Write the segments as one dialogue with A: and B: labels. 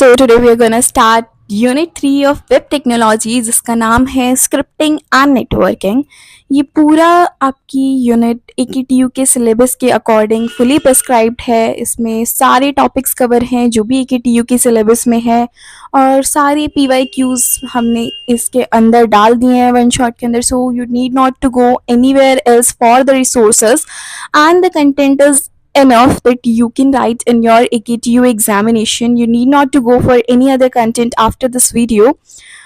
A: So today we are gonna start Unit 3 of Web Technology जिसका नाम है scripting and networking. ये पूरा आपकी यूनिट AKTU के सिलेबस के अकॉर्डिंग फुली प्रिस्क्राइब्ड है। इसमें सारे टॉपिक्स कवर हैं जो भी AKTU के सिलेबस में है और सारे PYQs हमने इसके अंदर डाल दिए हैं वन शॉट के अंदर। So you need not to go anywhere else for the resources and the content is enough that you can write in your AKTU examination. You need not to go for any other content after this video.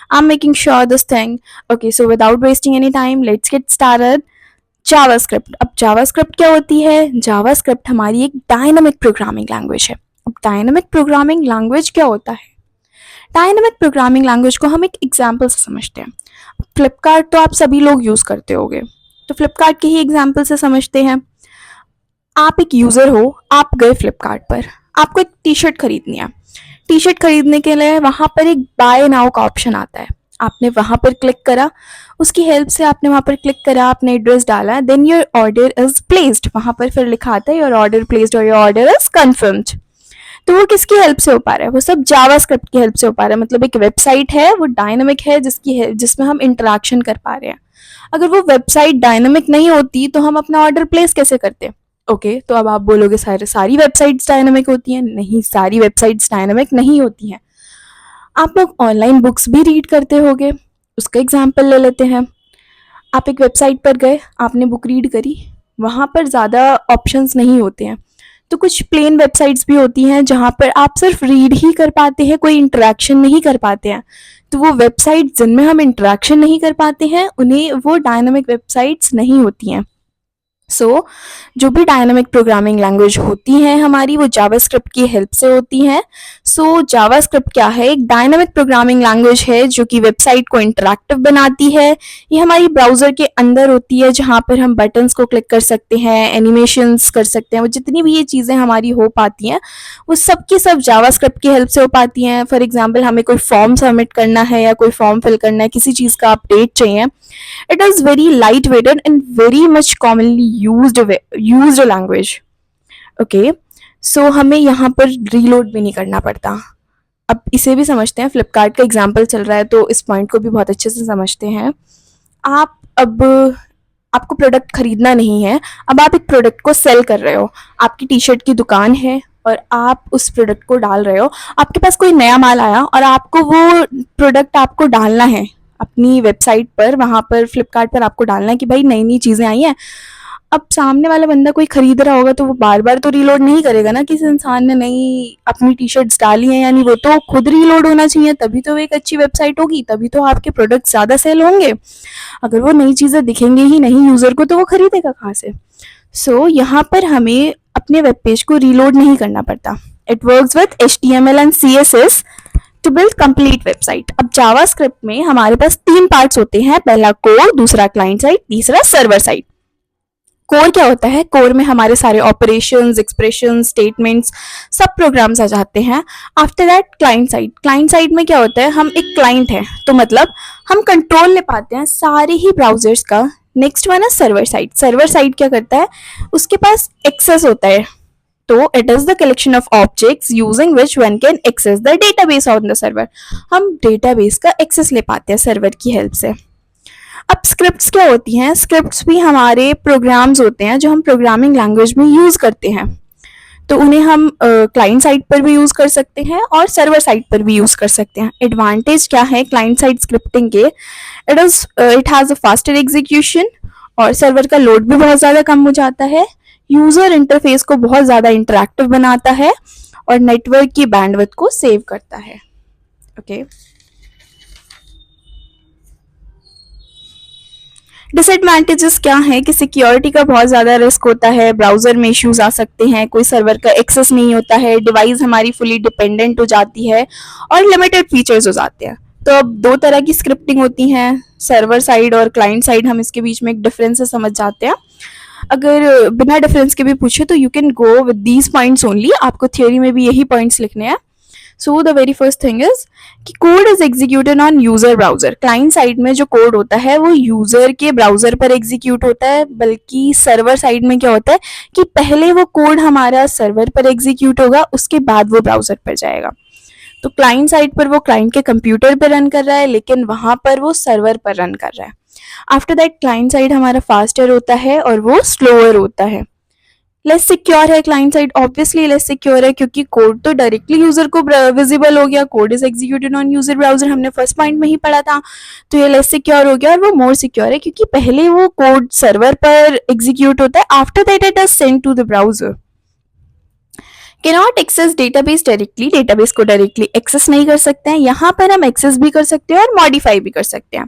A: I'm making sure this thing. Okay, so without wasting any time, let's get started. JavaScript. अब JavaScript क्या होती है? JavaScript हमारी एक dynamic programming language है। अब dynamic programming language क्या होता है? डायनामिक प्रोग्रामिंग लैंग्वेज को हम एक एग्जाम्पल से समझते हैं। फ्लिपकार्ट तो आप सभी लोग यूज़ करते होंगे, तो फ्लिपकार्ट के ही एग्जाम्पल से समझते हैं। आप एक यूज़र हो, आप गए फ्लिपकार्ट पर, आपको एक टी शर्ट खरीदनी है। टी शर्ट खरीदने के लिए वहाँ पर एक बाय नाउ का ऑप्शन आता है। आपने वहाँ पर क्लिक करा, उसकी हेल्प से आपने वहाँ पर क्लिक करा, आपने एड्रेस डाला, then your order is placed. वहाँ पर फिर लिखा आता है योर ऑर्डर प्लेस्ड और योर ऑर्डर इज कन्फर्म्ड। तो वो किसकी हेल्प से हो पा रहा है? वो सब जावास्क्रिप्ट की हेल्प से हो पा रहा है। मतलब एक वेबसाइट है, वो डायनामिक है जिसमें हम इंटरेक्शन कर पा रहे हैं। अगर वो वेबसाइट डायनामिक नहीं होती तो हम अपना ऑर्डर प्लेस कैसे करते? ओके, तो अब आप बोलोगे सारी वेबसाइट्स डायनामिक होती हैं। नहीं, सारी वेबसाइट्स डायनामिक नहीं होती हैं। आप लोग ऑनलाइन बुक्स भी रीड करते होगे, उसका एग्जांपल ले लेते हैं। आप एक वेबसाइट पर गए, आपने बुक रीड करी, वहाँ पर ज़्यादा ऑप्शंस नहीं होते हैं। तो कुछ प्लेन वेबसाइट्स भी होती हैं जहाँ पर आप सिर्फ रीड ही कर पाते हैं, कोई इंटरेक्शन नहीं कर पाते हैं। तो वो वेबसाइट जिनमें हम इंटरेक्शन नहीं कर पाते हैं उन्हें वो डायनामिक वेबसाइट्स नहीं होती हैं। सो जो भी डायनामिक प्रोग्रामिंग लैंग्वेज होती हैं हमारी, वो जावास्क्रिप्ट की हेल्प से होती हैं। सो जावास्क्रिप्ट क्या है? एक डायनामिक प्रोग्रामिंग लैंग्वेज है जो कि वेबसाइट को इंटरैक्टिव बनाती है। ये हमारी ब्राउज़र के अंदर होती है जहाँ पर हम बटन्स को क्लिक कर सकते हैं, एनिमेशंस कर सकते हैं। वो जितनी भी ये चीज़ें हमारी हो पाती हैं वो सब की सब जावास्क्रिप्ट की हेल्प से हो पाती हैं। फॉर एग्जाम्पल, हमें कोई फॉर्म सबमिट करना है या कोई फॉर्म फिल करना है, किसी चीज़ का अपडेट चाहिए, it is very lightweighted and very much commonly used language. Okay, so हमें यहाँ पर रीलोड भी नहीं करना पड़ता। अब इसे भी समझते हैं। फ्लिपकार्ट का एग्जाम्पल चल रहा है तो इस पॉइंट को भी बहुत अच्छे से समझते हैं। आपको प्रोडक्ट खरीदना नहीं है, अब आप एक प्रोडक्ट को सेल कर रहे हो। आपकी टी शर्ट की दुकान है और आप उस प्रोडक्ट को डाल रहे हो। आपके पास कोई नया माल आया और आपको वो प्रोडक्ट आपको डालना है अपनी वेबसाइट पर, वहाँ पर फ्लिपकार्ट पर आपको डालना है कि भाई नई नई चीज़ें आई हैं। अब सामने वाला बंदा कोई खरीद रहा होगा तो वो बार बार तो रीलोड नहीं करेगा ना। किसी इंसान ने नई अपनी टी शर्ट्स डाली हैं, यानी वो तो खुद रीलोड होना चाहिए, तभी तो वो एक अच्छी वेबसाइट होगी, तभी तो आपके प्रोडक्ट ज़्यादा सेल होंगे। अगर वो नई चीज़ें दिखेंगे ही नहीं यूज़र को तो वो खरीदेगा कहाँ से? सो यहाँ पर हमें अपने वेब पेज को रीलोड नहीं करना पड़ता। It works with HTML and CSS to build complete website. अब जावास्क्रिप्ट में हमारे पास 3 पार्ट्स होते हैं। पहला कोर, दूसरा क्लाइंट साइड, तीसरा सर्वर साइड। कोर क्या होता है? कोर में हमारे सारे ऑपरेशंस, एक्सप्रेशंस, स्टेटमेंट्स, सब प्रोग्राम्स आ जाते हैं। After that client side. Client side में क्या होता है? हम एक क्लाइंट है तो मतलब हम कंट्रोल ले पाते हैं सारे ही ब्राउजर्स का। नेक्स्ट वन है सर्वर साइड। सर्वर साइड क्या करता है? उसके पास एक्सेस होता है, तो it is the collection of objects using which one can access the database on the server. हम डेटाबेस का एक्सेस ले पाते हैं सर्वर की हेल्प से। अब स्क्रिप्ट्स क्या होती हैं? स्क्रिप्ट्स भी हमारे प्रोग्राम्स होते हैं जो हम प्रोग्रामिंग लैंग्वेज में यूज करते हैं। तो उन्हें हम क्लाइंट साइड पर भी यूज कर सकते हैं और सर्वर साइड पर भी यूज कर सकते हैं। एडवांटेज क्या है क्लाइंट साइड स्क्रिप्टिंग के? It has a faster execution और सर्वर का लोड भी बहुत ज़्यादा कम हो जाता है। यूज़र इंटरफेस को बहुत ज़्यादा इंटरैक्टिव बनाता है और नेटवर्क की बैंडविड्थ को सेव करता है। ओके, डिसएडवांटेजेस क्या है कि सिक्योरिटी का बहुत ज़्यादा रिस्क होता है, ब्राउज़र में इश्यूज आ सकते हैं, कोई सर्वर का एक्सेस नहीं होता है, डिवाइस हमारी फुली डिपेंडेंट हो जाती है और लिमिटेड फीचर्स हो जाते हैं। तो अब 2 तरह की स्क्रिप्टिंग होती हैं, सर्वर साइड और क्लाइंट साइड। हम इसके बीच में एक डिफरेंस समझ जाते हैं। अगर बिना डिफरेंस के भी पूछे तो you can go with these points only. आपको थ्योरी में भी यही पॉइंट्स लिखने हैं। So the very first thing is कि code is executed on user browser. Client side में जो कोड होता है वो यूजर के ब्राउजर पर एग्जीक्यूट होता है, बल्कि सर्वर साइड में क्या होता है कि पहले वो कोड हमारा सर्वर पर एग्जीक्यूट होगा, उसके बाद वो ब्राउजर पर जाएगा। तो क्लाइंट साइड पर वो क्लाइंट के कंप्यूटर पर रन कर रहा है, लेकिन वहाँ पर वो सर्वर पर रन कर रहा है। आफ्टर दैट क्लाइंट साइड हमारा फास्टर होता है और वो स्लोअर होता है। लेस सिक्योर है client side, obviously less secure है क्योंकि कोड तो डायरेक्टली यूजर को विजिबल हो गया, code is executed on user browser, हमने फर्स्ट पॉइंट में ही पढ़ा था। तो ये लेस सिक्योर हो गया और वो मोर सिक्योर है क्योंकि पहले वो कोड सर्वर पर एग्जीक्यूट होता है, after that it is send to the browser. Cannot access database directly, database को डायरेक्टली एक्सेस नहीं कर सकते हैं। यहाँ पर हम एक्सेस भी कर सकते हैं और मॉडिफाई भी कर सकते हैं।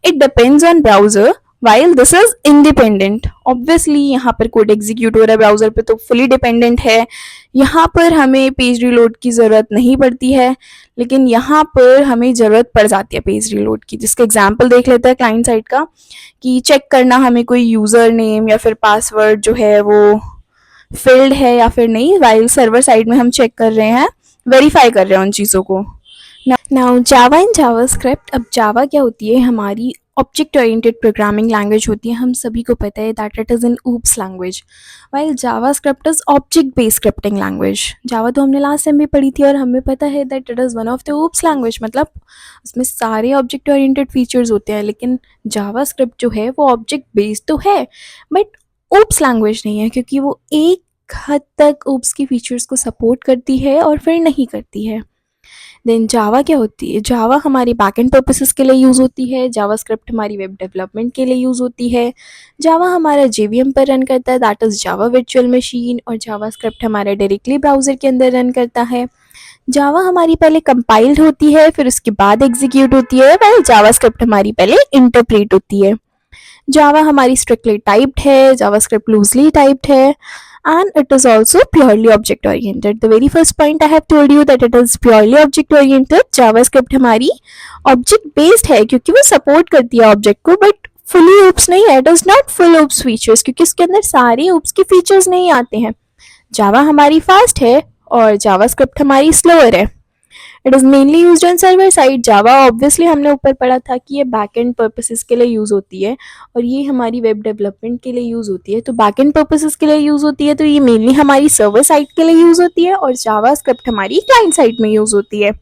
A: It depends on browser while this is independent. Obviously यहाँ पर कोड एग्जीक्यूट हो रहा है ब्राउजर पे तो फुली डिपेंडेंट है, यहाँ पर हमें पेज रीलोड की ज़रूरत नहीं पड़ती है, लेकिन यहाँ पर हमें ज़रूरत पड़ जाती है पेज रीलोड की। जिसका एग्जाम्पल देख लेते हैं क्लाइंट साइड का, कि चेक करना हमें कोई यूज़र नेम या फिर पासवर्ड जो है वो फिल्ड है या फिर नहीं, वाइल सर्वर साइड में हम चेक कर रहे हैं, वेरीफाई कर रहे हैं उन चीज़ों को। Now Java and JavaScript. अब जावा क्या होती है, हमारी ऑब्जेक्ट ओरिएंटेड प्रोग्रामिंग लैंग्वेज होती है। हम सभी को पता है that it is in OOPs language, while JavaScript is object based scripting language. Java तो हमने लास्ट टाइम भी पढ़ी थी और हमें पता है that it is one of the oops language, मतलब उसमें सारे ऑब्जेक्ट ओरिएंटेड फीचर्स होते हैं। लेकिन जावास्क्रिप्ट जो है वो ऑब्जेक्ट बेस्ड तो है बट ऊप्स लैंग्वेज नहीं है, क्योंकि वो एक हद तक ऊप्स की फीचर्स को सपोर्ट करती है और फिर नहीं करती है। देन जावा क्या होती है, जावा हमारी बैकएंड पर्पसेस के लिए यूज़ होती है, जावास्क्रिप्ट हमारी वेब डेवलपमेंट के लिए यूज़ होती है। जावा हमारा जेवीएम पर रन करता है, that is Java virtual machine, और जावास्क्रिप्ट हमारा डायरेक्टली ब्राउज़र के अंदर रन करता है। जावा हमारी पहले कंपाइल्ड होती है, फिर उसके बाद एग्जीक्यूट होती है, वाइल जावास्क्रिप्ट हमारी पहले इंटरप्रेट होती है। जावा हमारी स्ट्रिक्टली टाइप्ड है, जावास्क्रिप्ट लूजली टाइप्ड है, and it is also purely object oriented. The very first point I have told you that it is purely object oriented. JavaScript हमारी object based है क्योंकि वो support करती है object को, but fully OOPS नहीं है, it is not full OOPS features क्योंकि इसके अंदर सारे OOPS के features नहीं आते हैं। Java हमारी fast है और JavaScript हमारी slower है। It is mainly use on server side. Java obviously हमने ऊपर पढ़ा था कि ये बैक एंड पर्पसेस के लिए यूज़ होती है और ये हमारी वेब डेवलपमेंट के लिए यूज़ होती है। तो बैक एंड पर्पसेस के लिए यूज़ होती है तो ये मेनली हमारी सर्वर साइड के लिए यूज़ होती है, और जावा स्क्रिप्ट हमारी क्लाइंट साइड में यूज़ होती है।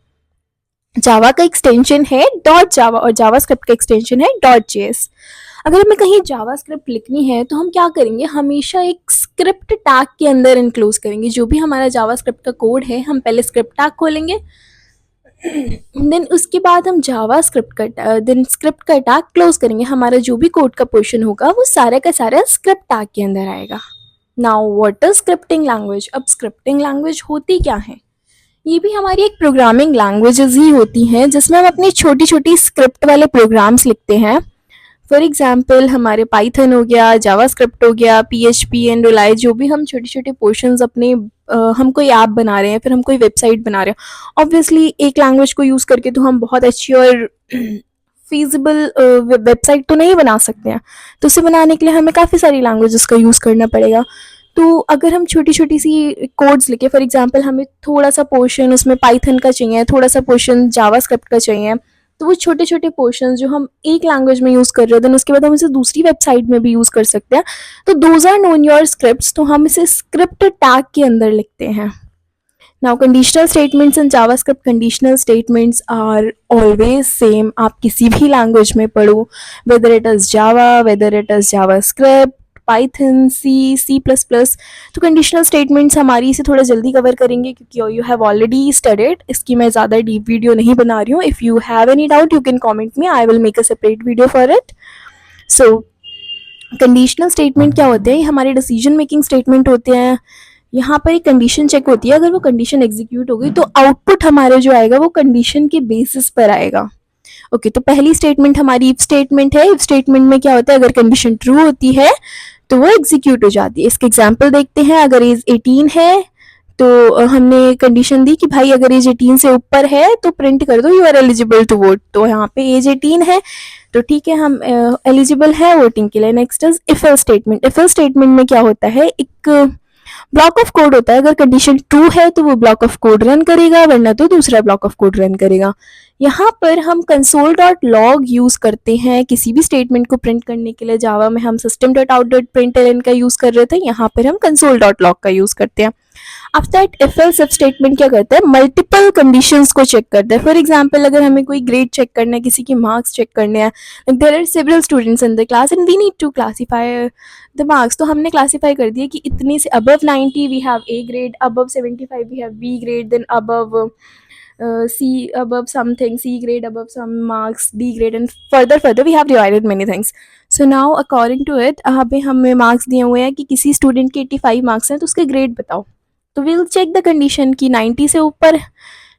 A: जावा का एक्सटेंशन है डॉट जावा और जावा स्क्रिप्ट का एक्सटेंशन है डॉट जेएस। अगर हमें कहीं जावा स्क्रिप्ट लिखनी है तो हम क्या करेंगे, हमेशा एक स्क्रिप्ट टैग के अंदर इनक्लोज करेंगे। जो भी हमारा जावा स्क्रिप्ट का कोड है हम पहले स्क्रिप्ट टैग खोलेंगे, देन उसके बाद हम जावा स्क्रिप्ट का टैग क्लोज करेंगे। हमारा जो भी कोड का पोर्शन होगा वो सारा का सारा स्क्रिप्ट टैग के अंदर आएगा। Now what is scripting language. अब स्क्रिप्टिंग लैंग्वेज होती क्या है, ये भी हमारी एक प्रोग्रामिंग लैंग्वेजेस ही होती हैं जिसमें हम अपनी छोटी छोटी स्क्रिप्ट वाले प्रोग्राम्स लिखते हैं। फॉर एग्जाम्पल हमारे पाइथन हो गया, जावास्क्रिप्ट हो गया, पीएचपी एंड रिलाई, जो भी हम छोटे छोटे पोर्शंस अपने हम कोई ऐप बना रहे हैं, फिर हम कोई वेबसाइट बना रहे हैं। ऑब्वियसली एक लैंग्वेज को यूज़ करके तो हम बहुत अच्छी और फीजिबल वेबसाइट तो नहीं बना सकते हैं, तो उसे बनाने के लिए हमें काफ़ी सारी लैंग्वेजेस का यूज़ करना पड़ेगा। तो अगर हम छोटी छोटी सी कोड्स लिखे, फॉर एग्जांपल हमें थोड़ा सा पोर्शन उसमें पाइथन का चाहिए, थोड़ा सा पोर्शन जावास्क्रिप्ट का चाहिए, तो वो छोटे छोटे पोर्शन जो हम एक लैंग्वेज में यूज़ कर रहे हैं देन उसके बाद हम इसे दूसरी वेबसाइट में भी यूज़ कर सकते हैं। तो those are known your scripts, तो हम इसे स्क्रिप्ट टैग के अंदर लिखते हैं। Now conditional statements in JavaScript, conditional statements are always same. आप किसी भी लैंग्वेज में पढ़ो, whether it is Java, whether it is JavaScript, Python, C plus plus. तो कंडीशनल स्टेटमेंट्स हमारी इसे थोड़ा जल्दी कवर करेंगे क्योंकि यू हैव ऑलरेडी स्टडीड, इसकी मैं ज़्यादा डीप वीडियो नहीं बना रही हूँ। If you have any doubt you can comment me, I will make a separate video for it. So conditional statement क्या होते हैं, ये हमारे डिसीजन मेकिंग स्टेटमेंट होते हैं। यहाँ पर एक कंडीशन चेक होती है, अगर वो कंडीशन एग्जीक्यूट हो गई तो आउटपुट हमारे जो आएगा वो कंडीशन के बेसिस पर आएगा। ओके, तो पहली स्टेटमेंट हमारी इफ स्टेटमेंट है। इफ स्टेटमेंट में क्या होता है, अगर कंडीशन ट्रू होती है तो वो एग्जीक्यूट हो जाती है। इसके एग्जाम्पल देखते हैं। अगर एज 18 है तो हमने कंडीशन दी कि भाई अगर एज 18 से ऊपर है तो प्रिंट कर दो you are eligible to vote. तो यहाँ पे एज 18 है तो ठीक है, हम एलिजिबल है वोटिंग के लिए। Next is if else statement. If else statement में क्या होता है, एक ब्लॉक ऑफ कोड होता है। अगर कंडीशन ट्रू है तो वो ब्लॉक ऑफ कोड रन करेगा, वरना तो दूसरा ब्लॉक ऑफ कोड रन करेगा। यहाँ पर हम console.log यूज़ करते हैं किसी भी स्टेटमेंट को प्रिंट करने के लिए। जावा में हम system.out.println का यूज़ कर रहे थे, यहाँ पर हम console.log का यूज़ करते हैं। After that if else if statement क्या करता है, मल्टीपल कंडीशंस को चेक करता है. फॉर एग्जांपल अगर हमें कोई ग्रेड चेक करना है, किसी की मार्क्स चेक करने हैं, there are several students in the class and we need to classify the marks. तो हमने क्लासीफाई कर दिया कि इतने से above 90 we have A grade, above 75 we have B grade, then above C above something, C grade above some marks, D grade, and further we have divided many things. So now according to it, यहाँ पे हमें marks दिए हुए हैं कि किसी student के 85 marks हैं तो उसके ग्रेड बताओ. तो विल चेक द कंडीशन कि 90 से ऊपर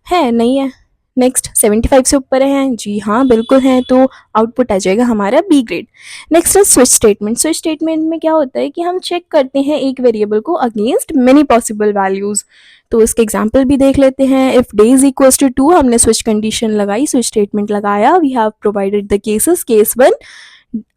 A: है, नहीं है. नेक्स्ट 75 से ऊपर है, जी हाँ बिल्कुल है, तो आउटपुट आ जाएगा हमारा बी ग्रेड. नेक्स्ट है स्विच स्टेटमेंट. स्विच स्टेटमेंट में क्या होता है कि हम चेक करते हैं एक वेरिएबल को अगेंस्ट मेनी पॉसिबल वैल्यूज. तो इसके एग्जाम्पल भी देख लेते हैं. If day is equal to 2, हमने स्विच कंडीशन लगाई, स्विच स्टेटमेंट लगाया. We have provided the cases. Case 1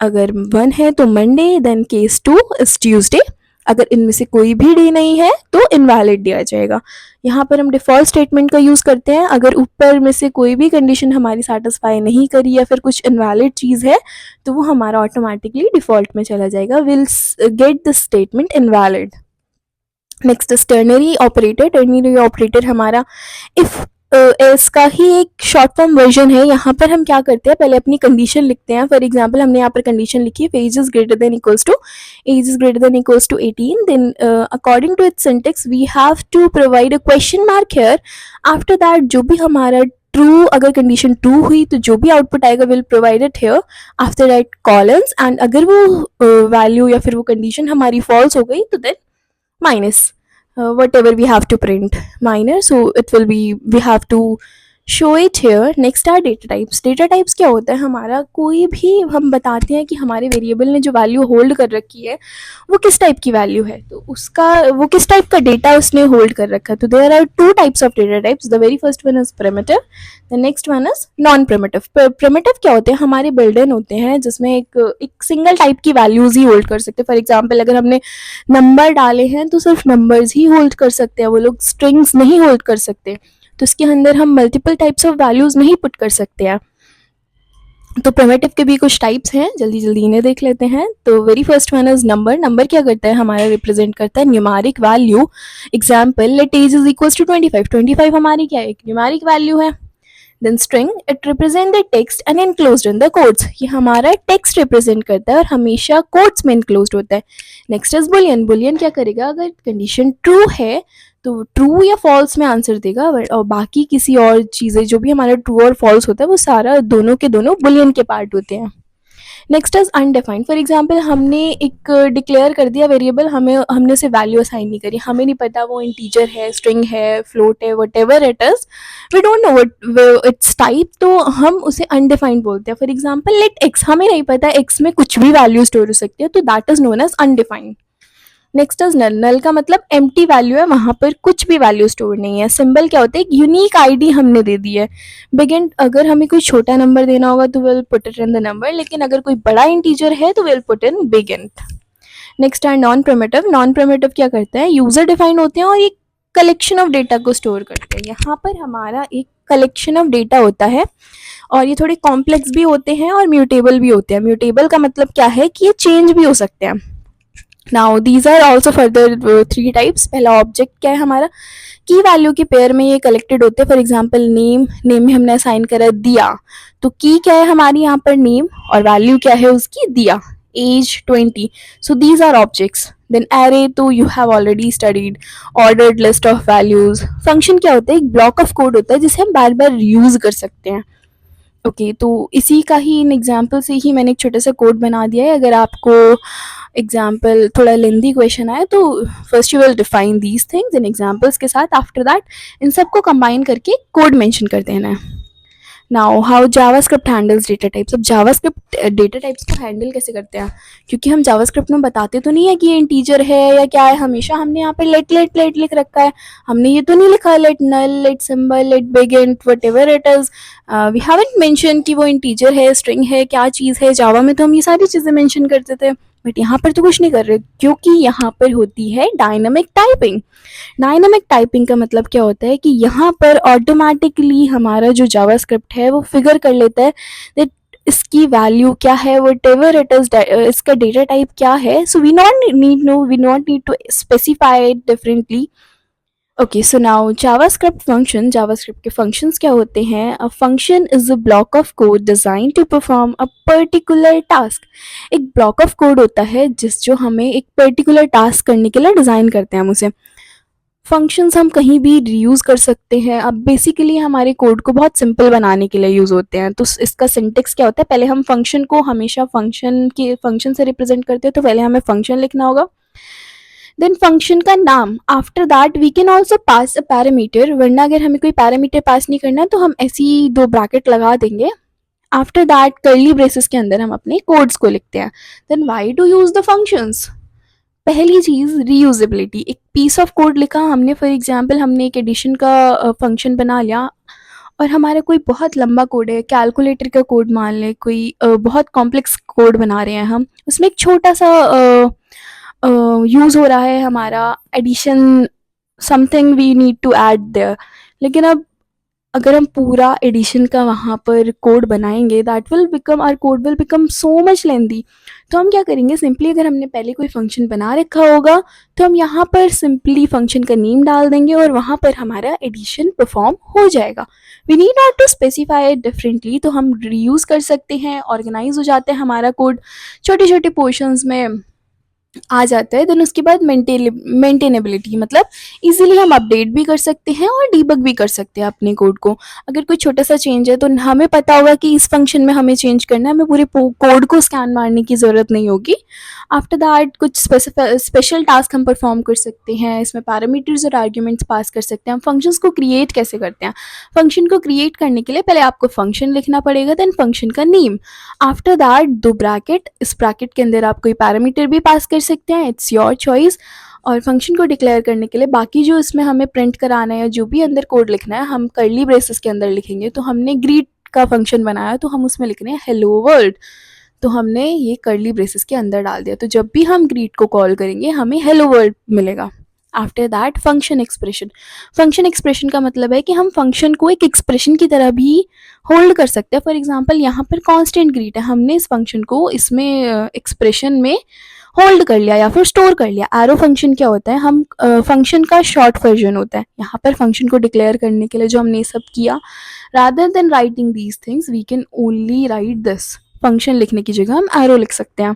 A: अगर 1 है तो Monday, then case 2 is Tuesday. अगर इनमें से कोई भी डे नहीं है तो इनवैलिड दिया जाएगा. यहाँ पर हम डिफॉल्ट स्टेटमेंट का यूज़ करते हैं. अगर ऊपर में से कोई भी कंडीशन हमारी सेटिस्फाई नहीं करी या फिर कुछ इनवैलिड चीज़ है तो वो हमारा ऑटोमेटिकली डिफॉल्ट में चला जाएगा. Will get the statement invalid. Next is ternary operator. Ternary operator हमारा इफ इसका ही एक शॉर्ट फॉर्म वर्जन है. यहाँ पर हम क्या करते हैं, पहले अपनी कंडीशन लिखते हैं. फॉर एग्जांपल हमने यहाँ पर कंडीशन लिखी है age is greater than equals to 18. Then according to its syntax we have to provide a question mark here. After that जो भी हमारा ट्रू, अगर कंडीशन ट्रू हुई तो जो भी आउटपुट आएगा will provide it here. After that columns, and अगर वो वैल्यू या फिर वो कंडीशन हमारी फॉल्स हो गई तो then minus whatever we have to print minor, so it will be, we have to show it here. next are data types. data types क्या होता है, हमारा कोई भी हम बताते हैं कि हमारे वेरिएबल ने जो वैल्यू होल्ड कर रखी है वो किस टाइप की वैल्यू है, तो उसका वो किस टाइप का डेटा उसने होल्ड कर रखा है. तो there are two types of data types. The very first one is primitive, the next one is non primitive. Primitive क्या होते हैं, हमारे बिल्ट इन होते हैं जिसमें एक सिंगल टाइप की वैल्यूज ही होल्ड कर सकते हैं. फॉर एग्जाम्पल अगर हमने नंबर डाले हैं तो सिर्फ नंबर्स ही होल्ड कर सकते हैं, वो लोग स्ट्रिंग्स नहीं होल्ड कर सकते. तो इसके अंदर हम मल्टीपल टाइप्स ऑफ वैल्यूज नहीं पुट कर सकते हैं. तो प्रिमिटिव के भी कुछ टाइप्स हैं, जल्दी जल्दी इन्हें देख लेते हैं. तो very first one is number. Number क्या करता है, हमारा रिप्रेजेंट करता है numeric value. Example let age is equal to 25. 25 हमारी क्या है, एक न्यूमेरिक वैल्यू है. Then string, it represent the text and enclosed in the quotes. ये हमारा टेक्स्ट रिप्रेजेंट करता है और हमेशा कोट्स में इनक्लोज्ड होता है. Next is Boolean. बुलियन क्या करेगा, अगर कंडीशन ट्रू है तो ट्रू या फॉल्स में आंसर देगा, और बाकी किसी और चीज़ें जो भी हमारा ट्रू और फॉल्स होता है वो सारा दोनों के दोनों बुलियन के पार्ट होते हैं. Next is undefined. For example हमने एक डिक्लेयर कर दिया वेरिएबल, हमने उसे वैल्यू असाइन नहीं करी, हमें नहीं पता वो इंटीजर है, स्ट्रिंग है, फ्लोट है, whatever it is, we don't know what its type, तो हम उसे अनडिफाइंड बोलते हैं. फॉर एग्जाम्पल लेट एक्स, हमें नहीं पता एक्स में कुछ भी वैल्यू स्टोर हो सकती है, तो that is known as undefined. Next is null. Null का मतलब एम्प्टी वैल्यू है, वहाँ पर कुछ भी वैल्यू स्टोर नहीं है. सिंबल क्या होता है, एक यूनिक आईडी हमने दे दी है. बिगिन, अगर हमें कोई छोटा नंबर देना होगा तो will put it in the number, लेकिन अगर कोई बड़ा इंटीजर है तो will put in begin. Next है नॉन प्रिमिटिव. नॉन प्रिमिटिव क्या करता है, यूजर डिफाइंड होते हैं और एक कलेक्शन ऑफ डेटा को स्टोर करते हैं. यहाँ पर हमारा एक कलेक्शन ऑफ डेटा होता है और ये थोड़े कॉम्प्लेक्स भी होते हैं और म्यूटेबल भी होते हैं. म्यूटेबल का मतलब क्या है कि ये चेंज भी हो सकते हैं. Now these are also further 3 types. पहला ऑब्जेक्ट क्या है हमारा, की वैल्यू के पेयर में ये कलेक्टेड होते हैं. फॉर एग्जाम्पल नेम, नेम में हमने असाइन करा दिया, तो की क्या है हमारी यहाँ पर नेम और वैल्यू क्या है उसकी दिया, as 20. So these are objects. Then array, तो you have already studied ordered list of values. Function क्या होता है, एक ब्लॉक ऑफ कोड होता है जिसे हम बार बार यूज कर सकते हैं. ओके तो इसी का ही इन एग्जाम्पल से ही मैंने एक छोटा सा कोड बना दिया है. अगर आपको एग्जाम्पल थोड़ा लेंदी क्वेश्चन आए तो first you will define these things in examples के साथ. आफ्टर दैट इन सबको कंबाइन करके कोड मेंशन कर देना है. Now how JavaScript handles data types. अब जावास्क्रिप्ट डेटा टाइप्स को हैंडल कैसे करते हैं, क्योंकि हम जावास्क्रिप्ट में बताते तो नहीं है कि ये इंटीजर है या क्या है, हमेशा हमने यहाँ पे लेट लेट लेट लिख रखा है. हमने ये तो नहीं लिखा let null, let symbol, let begin, whatever it is. We haven't mention कि वो इंटीजर है, स्ट्रिंग है, क्या चीज़ है. जावा में तो हम ये सारी चीज़ें मेंशन करते थे, बट यहाँ पर तो कुछ नहीं कर रहे, क्योंकि यहाँ पर होती है डायनामिक टाइपिंग. डायनामिक टाइपिंग का मतलब क्या होता है कि यहाँ पर ऑटोमेटिकली हमारा जो जावास्क्रिप्ट है वो फिगर कर लेता है दैट इसकी वैल्यू क्या है, वट एवर इट इज, इसका डेटा टाइप क्या है. So we not need to specify it differently. Okay, so now JavaScript के फंक्शंस क्या होते हैं? A function is a block of code design to perform a particular task. एक block of code होता है जिस जो हमें एक पर्टिकुलर टास्क करने के लिए डिज़ाइन करते हैं हम उसे। फंक्शंस हम कहीं भी रीयूज़ कर सकते हैं। अब बेसिकली हमारे कोड को बहुत सिंपल बनाने के लिए यूज़ होते हैं। तो इसका सिंटेक्स क्या होता है? पहले हम फंक्शन को हमेशा फंक्शन से रिप्रेजेंट करते हैं, तो पहले हमें फंक्शन लिखना होगा। देन फंक्शन का नाम, after that we can also pass a parameter, वरना अगर हमें कोई पैरामीटर पास नहीं करना तो हम ऐसी ही दो ब्रैकेट लगा देंगे। आफ्टर दैट कर्ली ब्रेसेस के अंदर हम अपने कोड्स को लिखते हैं। Then why to use the functions? पहली चीज़ रीयूजेबिलिटी। एक पीस ऑफ कोड लिखा हमने, फॉर एग्जांपल हमने एक एडिशन का फंक्शन बना लिया और हमारा कोई बहुत लंबा कोड है, कैलकुलेटर का कोड मान लें, कोई बहुत कॉम्प्लेक्स कोड बना रहे हैं हम, उसमें एक छोटा सा यूज़ हो रहा है हमारा addition, something we need to add there. लेकिन अब अगर हम पूरा एडिशन का वहाँ पर कोड बनाएंगे, that will become our code will become so much lengthy. तो हम क्या करेंगे, सिंपली अगर हमने पहले कोई फंक्शन बना रखा होगा तो हम यहाँ पर सिंपली फंक्शन का नेम डाल देंगे और वहाँ पर हमारा एडिशन परफॉर्म हो जाएगा। We need not to specify it differently. तो हम रीयूज़ कर सकते हैं, ऑर्गेनाइज हो जाते हैं हमारा कोड छोटे छोटे पोर्शंस में आ जाता है। देन उसके बाद मेंटेनेबिलिटी, मतलब इजीली हम अपडेट भी कर सकते हैं और डीबग भी कर सकते हैं अपने कोड को। अगर कोई छोटा सा चेंज है तो हमें पता होगा कि इस फंक्शन में हमें चेंज करना है, हमें पूरे कोड को स्कैन मारने की ज़रूरत नहीं होगी। आफ्टर दैट कुछ स्पेशल टास्क हम परफॉर्म कर सकते हैं। इसमें पैरामीटर्स और आर्ग्यूमेंट्स पास कर सकते हैं। हम फंक्शंस को क्रिएट कैसे करते हैं? फंक्शन को क्रिएट करने के लिए पहले आपको फंक्शन लिखना पड़ेगा, देन फंक्शन का नेम। आफ्टर दैट दो ब्रैकेट, इस ब्रैकेट के अंदर आप कोई पैरामीटर भी पास कर सकते हैं, इट्स योर चॉइस। और फंक्शन को डिक्लेयर करने के लिए बाकी जो इसमें हमें प्रिंट कराना है या जो भी अंदर कोड लिखना है, हम कर्ली ब्रेसेस के अंदर लिखेंगे। तो हमने ग्रीट का फंक्शन बनाया तो हम उसमें लिख रहे हैं हेलो वर्ल्ड, तो हमने ये कर्ली ब्रेसेस के अंदर डाल दिया। तो जब भी हम ग्रीट को कॉल करेंगे हमें हेलो वर्ल्ड मिलेगा। आफ्टर दैट फंक्शन एक्सप्रेशन का मतलब है कि हम फंक्शन को एक एक्सप्रेशन की तरह भी होल्ड कर सकते हैं। फॉर एग्जांपल यहाँ पर कांस्टेंट ग्रीट है, हमने इस फंक्शन को इसमें एक्सप्रेशन में होल्ड कर लिया या फिर स्टोर कर लिया। एरो फंक्शन क्या होता है? हम फंक्शन का शॉर्ट वर्जन होता है। यहाँ पर फंक्शन को डिक्लेयर करने के लिए जो हमने ये सब किया, rather than writing these things we can only write this. Function लिखने की जगह हम एरो लिख सकते हैं।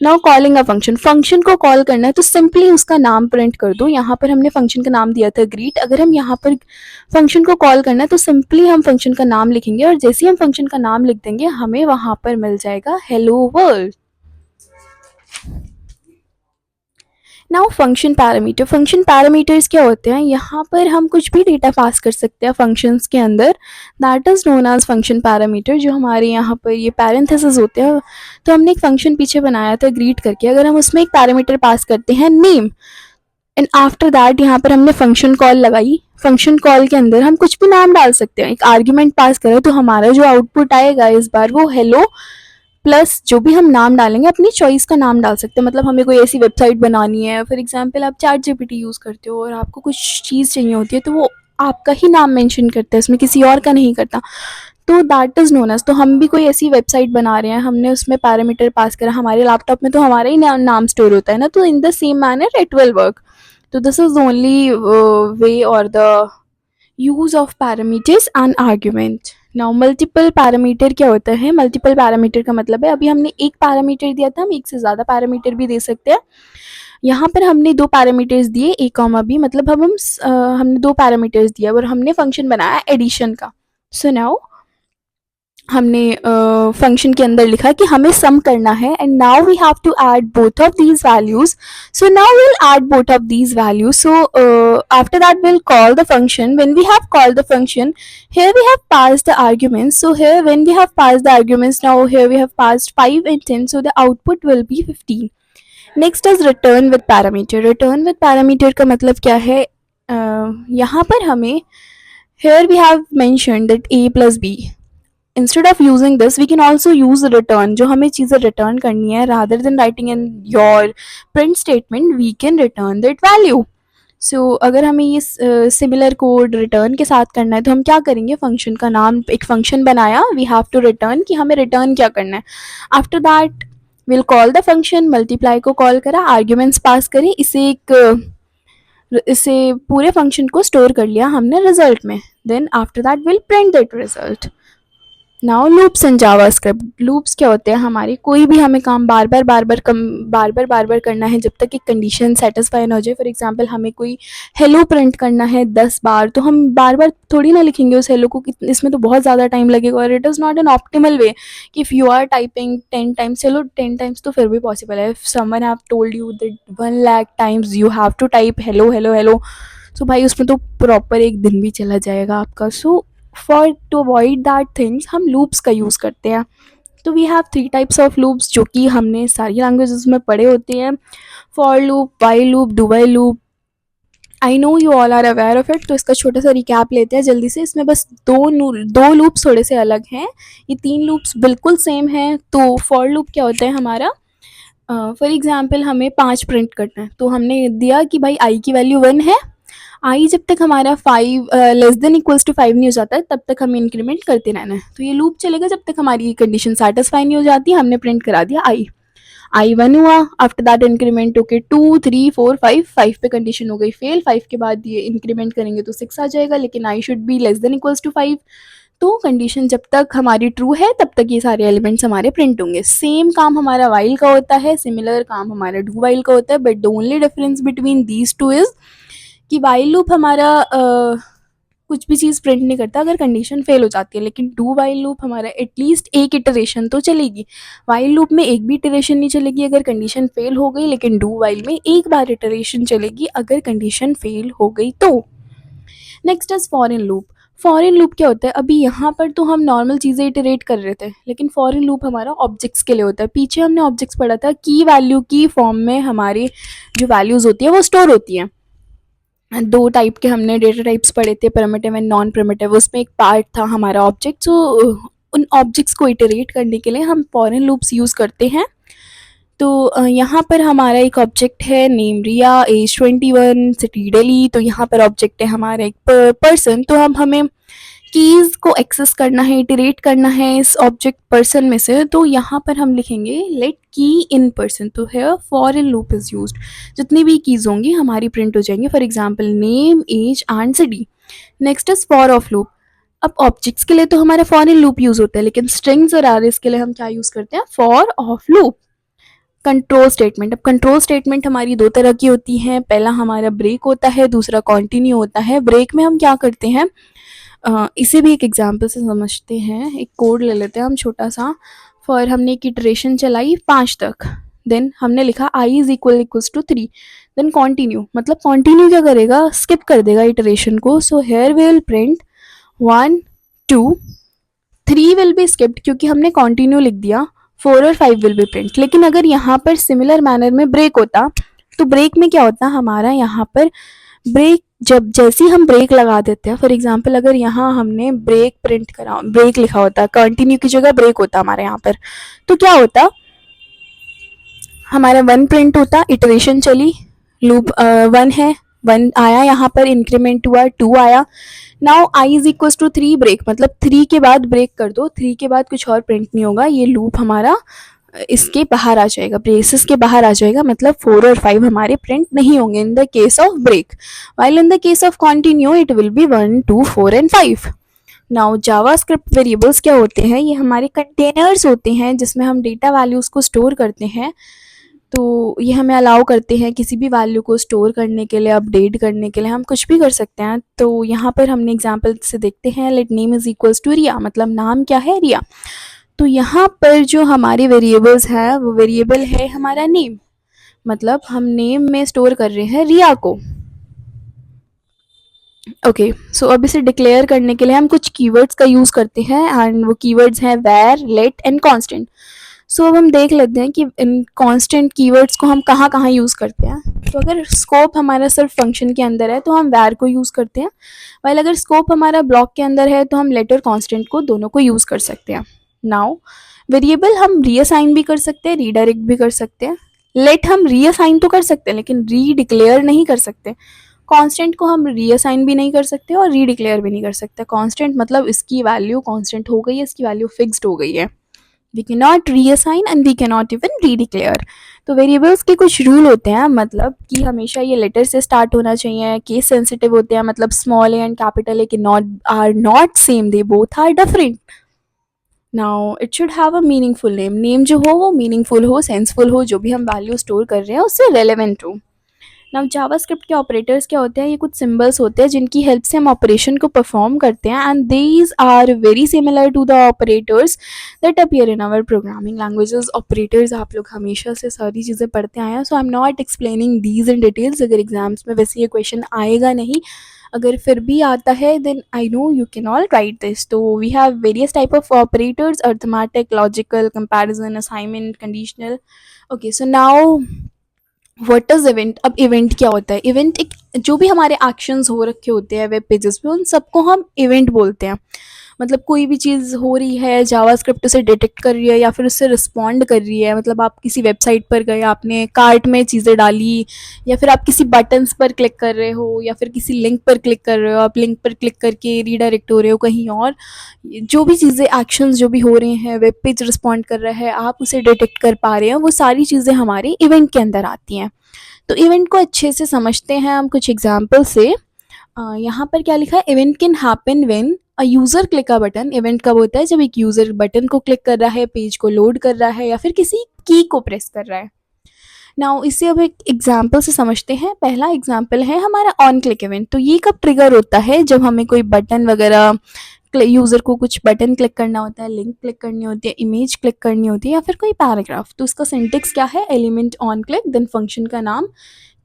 A: नाउ कॉलिंग अ फंक्शन को कॉल करना है तो सिंपली उसका नाम प्रिंट कर दो। यहाँ पर हमने फंक्शन का नाम दिया था ग्रीट। अगर हम यहाँ पर फंक्शन को कॉल करना है तो सिंपली हम फंक्शन का नाम लिखेंगे और जैसे ही हम फंक्शन का नाम लिख देंगे हमें वहाँ पर मिल जाएगा hello world. Now function parameters क्या होते हैं? यहाँ पर हम कुछ भी डेटा पास कर सकते हैं फंक्शंस के अंदर, that is known as function parameter. जो हमारे यहाँ पर ये पैरेंथेसिस होते हैं, तो हमने एक फंक्शन पीछे बनाया था ग्रीट करके, अगर हम उसमें एक पैरामीटर पास करते हैं नेम, एंड आफ्टर दैट यहाँ पर हमने फंक्शन कॉल लगाई। फंक्शन कॉल के अंदर हम कुछ भी नाम डाल सकते हैं, एक आर्ग्यूमेंट पास करें तो हमारा जो आउटपुट आएगा इस बार वो हेलो प्लस जो भी हम नाम डालेंगे अपनी चॉइस का नाम डाल सकते हैं। मतलब हमें कोई ऐसी वेबसाइट बनानी है, फॉर एग्जांपल आप चैट जीपीटी यूज़ करते हो और आपको कुछ चीज़ चाहिए होती है तो वो आपका ही नाम मेंशन करता है, इसमें किसी और का नहीं करता। तो दैट इज़ नोन एज, तो हम भी कोई ऐसी वेबसाइट बना रहे हैं, हमने उसमें पैरामीटर पास करा, हमारे लैपटॉप में तो हमारा ही नाम स्टोर होता है ना, तो in the same manner it will work. तो this is the only way और the use of parameters and argument. Now multiple parameter क्या होता है? मल्टीपल पैरामीटर का मतलब है अभी हमने एक पैरामीटर दिया था, हम एक से ज़्यादा पैरामीटर भी दे सकते हैं। यहाँ पर हमने दो पैरामीटर्स दिए ए कॉमा बी, मतलब हमने दो पैरामीटर्स दिया और हमने फंक्शन बनाया एडिशन का। सो नाउ हमने फंक्शन के अंदर लिखा कि हमें सम करना है and now we have to add both of these values. So now will add both of these values. So after that will call the function. When we have called the function, here we have passed the arguments. So here when we have passed the arguments, now here we have passed 5 and 10, so the output will be 15. Next is return with parameter. Return with parameter का मतलब क्या है? यहाँ पर हमें here we have mentioned that a plus b, instead of using this we can also use return। जो हमें चीज़ें रिटर्न करनी है, rather than writing in your print statement we can return that value। सो अगर हमें ये सिमिलर कोड रिटर्न के साथ करना है तो हम क्या करेंगे, फंक्शन का नाम, एक फंक्शन बनाया, वी हैव टू रिटर्न कि हमें रिटर्न क्या करना है। After that will call the function, multiply को कॉल करा, आर्ग्यूमेंट्स पास करें, इसे एक इसे पूरे फंक्शन को स्टोर कर लिया हमने रिजल्ट में, then after that will print that result. Now loops in JavaScript. Loops क्या होते हैं, हमारी कोई भी हमें काम बार बार करना है जब तक एक कंडीशन सेटिस्फाई ना हो जाए। फॉर एग्जांपल हमें कोई हेलो प्रिंट करना है 10 बार, तो हम बार बार थोड़ी ना लिखेंगे उस हेलो को, इसमें तो बहुत ज़्यादा टाइम लगेगा और it is not an optimal way कि if you are typing 10 times, चलो 10 टाइम्स तो फिर भी पॉसिबल है। If someone have told you that 1 lakh times you have to type hello hello hello, so भाई उसमें तो प्रॉपर एक दिन भी चला जाएगा आपका। So for to avoid that things हम लूप्स का यूज़ करते हैं। तो we have 3 types of loops जो कि हमने सारी लैंग्वेजेस में पढ़े होते हैं, for loop, while loop, do while loop. I know you all are aware of it, तो इसका छोटा सा रिकैप लेते हैं जल्दी से। इसमें बस दो लूप्स थोड़े से अलग हैं, ये 3 लूप्स बिल्कुल सेम हैं। तो फॉर लूप क्या होता है हमारा, फॉर एग्जाम्पल हमें 5 प्रिंट करना है, तो हमने दिया कि भाई आई की वैल्यू 1 है, आई जब तक हमारा 5 लेस देन इक्वल्स टू 5 नहीं हो जाता है तब तक हमें इंक्रीमेंट करते रहना है। तो ये लूप चलेगा जब तक हमारी कंडीशन सेटिस्फाई नहीं हो जाती। हमने प्रिंट करा दिया आई 1 हुआ, आफ्टर दैट इंक्रीमेंट होके 2 3 4 5, 5 पे कंडीशन हो गई फेल, 5 के बाद ये इंक्रीमेंट करेंगे तो 6 आ जाएगा, लेकिन I should be less than equals to 5। तो कंडीशन जब तक हमारी ट्रू है तब तक ये सारे एलिमेंट्स हमारे प्रिंट होंगे। सेम काम हमारा वाइल का होता है, सिमिलर काम हमारा डू वाइल का होता है, but the only difference between these two is कि वाइल लूप हमारा कुछ भी चीज़ प्रिंट नहीं करता अगर कंडीशन फेल हो जाती है, लेकिन डू वाइल लूप हमारा एटलीस्ट एक इटरेशन तो चलेगी। वाइल लूप में एक भी इटरेशन नहीं चलेगी अगर कंडीशन फेल हो गई, लेकिन डू वाइल में एक बार इटरेशन चलेगी अगर कंडीशन फेल हो गई तो। Next is for in loop. For in loop क्या होता है, अभी यहाँ पर तो हम नॉर्मल चीज़ें इटरेट कर रहे थे, लेकिन फॉर इन लूप हमारा ऑब्जेक्ट्स के लिए होता है। पीछे हमने ऑब्जेक्ट्स पढ़ा था, की वैल्यू की फॉर्म में हमारी जो वैल्यूज़ होती है वो स्टोर होती हैं। 2 टाइप के हमने डेटा टाइप्स पढ़े थे, प्रिमिटिव एंड नॉन प्रिमिटिव। उसमें एक पार्ट था हमारा ऑब्जेक्ट, सो उन ऑब्जेक्ट्स को इटरेट करने के लिए हम फॉर इन लूप्स यूज़ करते हैं। तो यहाँ पर हमारा एक ऑब्जेक्ट है नेम रिया, एज 21, सिटी दिल्ली। तो यहाँ पर ऑब्जेक्ट है हमारा एक पर्सन, तो हम हमें कीज़ को एक्सेस करना है, इटरेट करना है इस ऑब्जेक्ट पर्सन में से। तो यहाँ पर हम लिखेंगे लेट की इन पर्सन, तो है for in loop is used. जितनी भी कीज़ होंगी हमारी प्रिंट हो जाएंगी, for example name, age and city. Next is for of loop. अब ऑब्जेक्ट्स के लिए तो हमारा फॉर इन लूप यूज़ होता है, लेकिन स्ट्रिंग्स और एरेज के लिए हम क्या यूज़ करते हैं, for of loop. Control statement. अब कंट्रोल स्टेटमेंट हमारी 2 तरह की होती हैं, पहला हमारा ब्रेक होता है, दूसरा कॉन्टिन्यू होता है। ब्रेक में हम क्या करते हैं, इसे भी एक एग्जांपल से समझते हैं। एक कोड ले लेते हैं हम छोटा सा। फॉर हमने एक इटरेशन चलाई 5 तक, देन हमने लिखा I is equals to 3, then continue. मतलब कॉन्टिन्यू क्या करेगा, स्किप कर देगा इटरेशन को। So here we will print 1 2 3 will be skipped क्योंकि हमने कॉन्टिन्यू लिख दिया, 4 और 5 विल बी प्रिंट। लेकिन अगर यहाँ पर सिमिलर मैनर में ब्रेक होता, तो ब्रेक में क्या होता हमारा, यहाँ पर ब्रेक जब जैसे ही हम ब्रेक लगा देते हैं, फॉर एग्जांपल अगर यहाँ हमने ब्रेक प्रिंट करा, ब्रेक लिखा होता, कंटिन्यू की जगह ब्रेक होता हमारे यहाँ पर, तो क्या होता, हमारा 1 प्रिंट होता, इटरेशन चली, लूप 1 है, 1 आया, यहाँ पर इंक्रीमेंट हुआ 2 आया। Now I is equal to 3 break, मतलब 3 के बाद ब्रेक कर दो, 3 के बाद कुछ और प्रिंट नहीं होगा, ये लूप हमारा इसके बाहर आ जाएगा, ब्रेसेस के बाहर आ जाएगा, मतलब 4 और 5 हमारे प्रिंट नहीं होंगे in the case of break. While in the case of continue it will be 1 2 4 and 5। Now JavaScript variables क्या होते हैं, ये हमारे कंटेनर्स होते हैं जिसमें हम डेटा वैल्यूज़ को स्टोर करते हैं। तो ये हमें अलाउ करते हैं किसी भी वैल्यू को स्टोर करने के लिए, अपडेट करने के लिए, हम कुछ भी कर सकते हैं। तो यहाँ पर हमने एग्जांपल से देखते हैं, let name is equals to Riya, मतलब नाम क्या है, रिया। तो यहाँ पर जो हमारे वेरिएबल्स हैं वो वेरिएबल है हमारा नेम, मतलब हम नेम में स्टोर कर रहे हैं रिया को। ओके, सो अब इसे डिक्लेयर करने के लिए हम कुछ कीवर्ड्स का यूज़ करते हैं, एंड वो कीवर्ड्स हैं वेर, लेट एंड कांस्टेंट। सो अब हम देख लेते हैं कि इन कांस्टेंट कीवर्ड्स को हम कहाँ कहाँ यूज़ करते हैं। तो अगर स्कोप हमारा सिर्फ फंक्शन के अंदर है तो हम वेर को यूज़ करते हैं, वाइल अगर स्कोप हमारा ब्लॉक के अंदर है तो हम लेट और कांस्टेंट को दोनों को यूज़ कर सकते हैं। नाउ वेरिएबल हम रीअसाइन भी कर सकते हैं, रीडायरेक्ट भी कर सकते हैं। लेट हम रीअसाइन तो कर सकते हैं लेकिन री डिक्लेयर नहीं कर सकते। कांस्टेंट को हम रीअसाइन भी नहीं कर सकते और री डिक्लेयर भी नहीं कर सकते। कांस्टेंट मतलब इसकी वैल्यू कांस्टेंट हो गई है, इसकी वैल्यू फिक्स्ड हो गई है। We can not reassign and we can not even redeclare. तो वेरिएबल्स के कुछ रूल होते हैं, मतलब कि हमेशा ये लेटर से स्टार्ट होना चाहिए, केस सेंसिटिव होते हैं, मतलब small A and capital A के not are not same, they both are different. Now it should have a meaningful name, name जो हो वो मीनिंगफुल हो, सेंसफुल हो, जो भी हम वैल्यू स्टोर कर रहे हैं उससे रेलेवेंट हो। नाउ जावास्क्रिप्ट के ऑपरेटर्स क्या होते हैं, ये कुछ सिंबल्स होते हैं जिनकी हेल्प से हम ऑपरेशन को परफॉर्म करते हैं, and these are very similar to the operators that appear in our programming languages. Operators आप लोग हमेशा से सारी चीज़ें पढ़ते आए हैं, so I am not explaining these in details. अगर एग्जाम्स में वैसे ये क्वेश्चन आएगा नहीं, अगर फिर भी आता है then I know you can all write this. तो we have various type of operators, arithmetic, logical, comparison, assignment, conditional. Okay, so now what is event. अब इवेंट क्या होता है? इवेंट एक, जो भी हमारे एक्शंस हो रखे होते हैं वेब पेजेस पे उन सबको हम इवेंट बोलते हैं। मतलब कोई भी चीज़ हो रही है, जावास्क्रिप्ट उसे डिटेक्ट कर रही है या फिर उससे रिस्पॉन्ड कर रही है, मतलब आप किसी वेबसाइट पर गए, आपने कार्ट में चीज़ें डाली, या फिर आप किसी बटन्स पर क्लिक कर रहे हो, या फिर किसी लिंक पर क्लिक कर रहे हो, आप लिंक पर क्लिक करके रीडायरेक्ट हो रहे हो कहीं और, जो भी चीज़ें एक्शंस जो भी हो रहे हैं, वेब पेज रिस्पॉन्ड कर रहा है, आप उसे डिटेक्ट कर पा रहे हैं, वो सारी चीज़ें हमारे इवेंट के अंदर आती हैं। तो इवेंट को अच्छे से समझते हैं हम कुछ एग्जाम्पल से। यहाँ पर क्या लिखा है, event can happen when a user click a button. Event कब होता है? जब एक यूज़र बटन को क्लिक कर रहा है, पेज को लोड कर रहा है, या फिर किसी की को प्रेस कर रहा है। नाउ इसे अब एक एग्जाम्पल से समझते हैं। पहला एग्जाम्पल है हमारा ऑन क्लिक इवेंट। तो ये कब ट्रिगर होता है? जब हमें कोई बटन वगैरह, यूज़र को कुछ बटन क्लिक करना होता है, लिंक क्लिक करनी होती है, इमेज क्लिक करनी होती है, या फिर कोई पैराग्राफ। तो उसका सिंटेक्स क्या है? Element on click, then function का नाम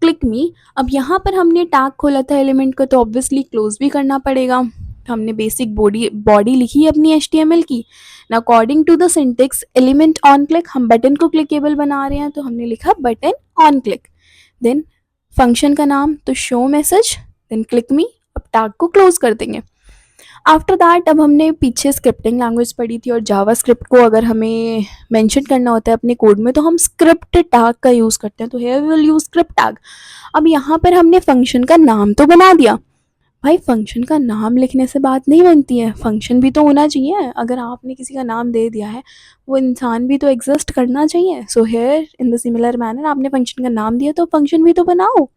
A: क्लिक मी। अब यहाँ पर हमने टैग खोला था एलिमेंट को, तो ऑब्वियसली क्लोज भी करना पड़ेगा। तो हमने बेसिक बॉडी बॉडी लिखी अपनी HTML की। ना according to the syntax element on click, हम बटन को क्लिकेबल बना रहे हैं, तो हमने लिखा button on click. Then function का नाम तो show message, then click me. अब टैग को क्लोज कर देंगे। आफ्टर दैट अब हमने पीछे स्क्रिप्टिंग लैंग्वेज पढ़ी थी, और जावास्क्रिप्ट को अगर हमें मेंशन करना होता है अपने कोड में तो हम स्क्रिप्ट टैग का यूज़ करते हैं। तो here we will use script tag. अब यहाँ पर हमने फंक्शन का नाम तो बना दिया। भाई फंक्शन का नाम लिखने से बात नहीं बनती है, फंक्शन भी तो होना चाहिए। अगर आपने किसी का नाम दे दिया है, वो इंसान भी तो एग्जिस्ट करना चाहिए। So here in the similar manner, आपने फंक्शन का नाम दिया तो फंक्शन भी तो बनाओ।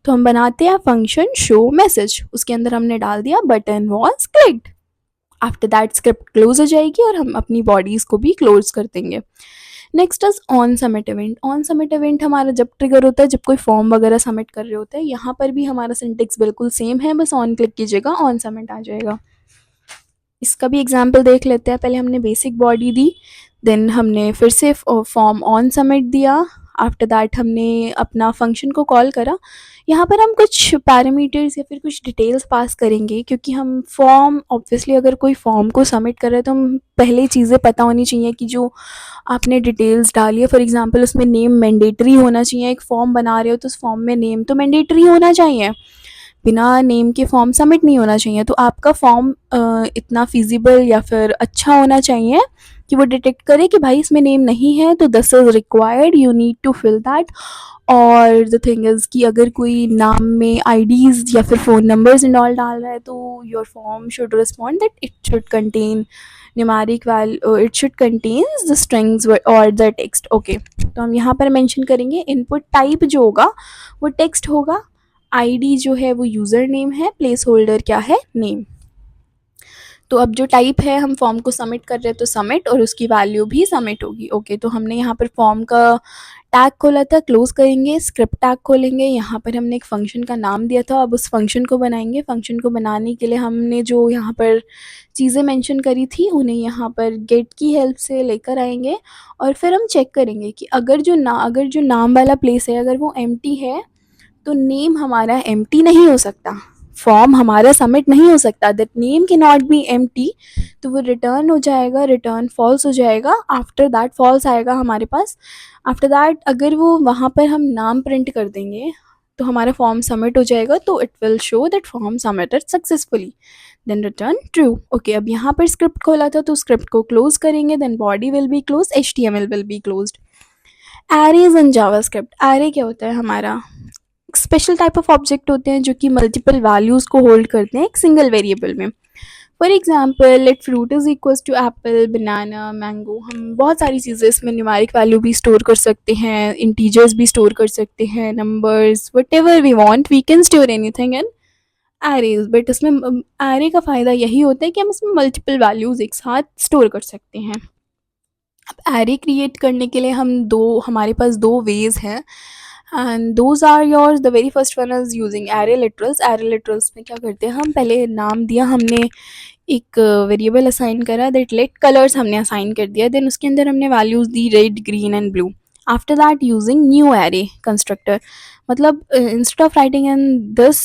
A: तो हम बनाते हैं फंक्शन शो मैसेज, उसके अंदर हमने डाल दिया button was clicked. After that script close हो जाएगी और हम अपनी बॉडीज़ को भी क्लोज कर देंगे। Next is on submit event. On submit event हमारा जब ट्रिगर होता है, जब कोई फॉर्म वगैरह सबमिट कर रहे होते हैं। यहाँ पर भी हमारा सिंटेक्स बिल्कुल सेम है, बस ऑन क्लिक कीजिएगा ऑन सबमिट आ जाएगा। इसका भी एग्जाम्पल देख लेते हैं। पहले हमने बेसिक बॉडी दी, देन हमने फिर से फॉर्म ऑन सबमिट दिया। आफ्टर दैट हमने अपना फंक्शन को कॉल करा। यहाँ पर हम कुछ पैरामीटर्स या फिर कुछ डिटेल्स पास करेंगे, क्योंकि हम फॉर्म ऑब्वियसली अगर कोई फॉर्म को सबमिट कर रहे हैं तो हम पहले चीज़ें पता होनी चाहिए कि जो आपने डिटेल्स डाली है, फॉर एग्जांपल उसमें नेम मैंडेटरी होना चाहिए। एक फॉर्म बना रहे हो तो उस फॉर्म में नेम तो मैंडेटरी होना चाहिए, बिना नेम के फॉर्म सबमिट नहीं होना चाहिए। तो आपका फॉर्म इतना फिजिबल या फिर अच्छा होना चाहिए कि वो डिटेक्ट करे कि भाई इसमें नेम नहीं है, तो this is required, you need to fill that. और द थिंग इज़ कि अगर कोई नाम में आईडीज़ या फिर फ़ोन नंबर्स एंड ऑल डाल रहा है, तो your form should respond that it should contain numeric value, it should contains the strings और द टेक्स्ट। ओके, तो हम यहाँ पर मेंशन करेंगे इनपुट टाइप जो होगा वो टेक्स्ट होगा, आईडी जो है वो यूज़र नेम है, प्लेस होल्डर क्या है, नेम। तो अब जो टाइप है, हम फॉर्म को सबमिट कर रहे हैं तो सबमिट, और उसकी वैल्यू भी सबमिट होगी। ओके, तो हमने यहाँ पर फॉर्म का टैग खोला था, क्लोज करेंगे, स्क्रिप्ट टैग खोलेंगे। यहाँ पर हमने एक फंक्शन का नाम दिया था, अब उस फंक्शन को बनाएंगे। फंक्शन को बनाने के लिए हमने जो यहाँ पर चीज़ें मेंशन करी थी उन्हें यहाँ पर गेट की हेल्प से लेकर आएंगे, और फिर हम चेक करेंगे कि अगर जो नाम वाला प्लेस है अगर वो एम्प्टी है तो नेम हमारा एम्प्टी नहीं हो सकता, फॉर्म हमारा सबमिट नहीं हो सकता। दैट नेम के नॉट बी एम्प्टी, तो वो रिटर्न हो जाएगा, रिटर्न फॉल्स हो जाएगा। आफ्टर दैट फॉल्स आएगा हमारे पास। आफ्टर दैट अगर वो वहाँ पर हम नाम प्रिंट कर देंगे तो हमारा फॉर्म सबमिट हो जाएगा, तो it will show that form submitted successfully, then return true. Okay, अब यहाँ पर स्क्रिप्ट खोला था तो स्क्रिप्ट को क्लोज करेंगे, then body will be close, HTML will be closed. Arrays in JavaScript. Array क्या होता है? हमारा स्पेशल टाइप ऑफ ऑब्जेक्ट होते हैं जो कि मल्टीपल वैल्यूज़ को होल्ड करते हैं एक सिंगल वेरिएबल में। For example let fruit is equals to apple, banana, mango. हम बहुत सारी चीज़ें इसमें न्यूमेरिक वैल्यू भी स्टोर कर सकते हैं, इंटीजर्स भी स्टोर कर सकते हैं, numbers, whatever we want we can store anything in arrays. But इसमें एरे का फ़ायदा यही होता है कि हम इसमें मल्टीपल वैल्यूज़ एक साथ स्टोर कर सकते हैं। अब एरे क्रिएट करने के लिए हमारे पास दो वेज हैं, and those are yours. The very first one is using array literals. Array literals में क्या करते हैं, हम पहले नाम दिया हमने, एक वेरिएबल असाइन करा, दैट लेट कलर्स हमने असाइन कर दिया, देन उसके अंदर हमने वैल्यूज़ दी red, green and blue. After that using new array constructor, मतलब instead of writing in this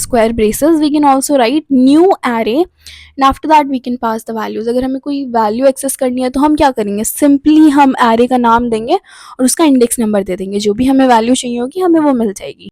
A: square braces we can also write new array, and after that we can pass the values. अगर हमें कोई value access करनी है तो हम क्या करेंगे, सिंपली हम एरे का नाम देंगे और उसका इंडेक्स नंबर दे देंगे, जो भी हमें वैल्यू चाहिए होगी हमें वो मिल जाएगी।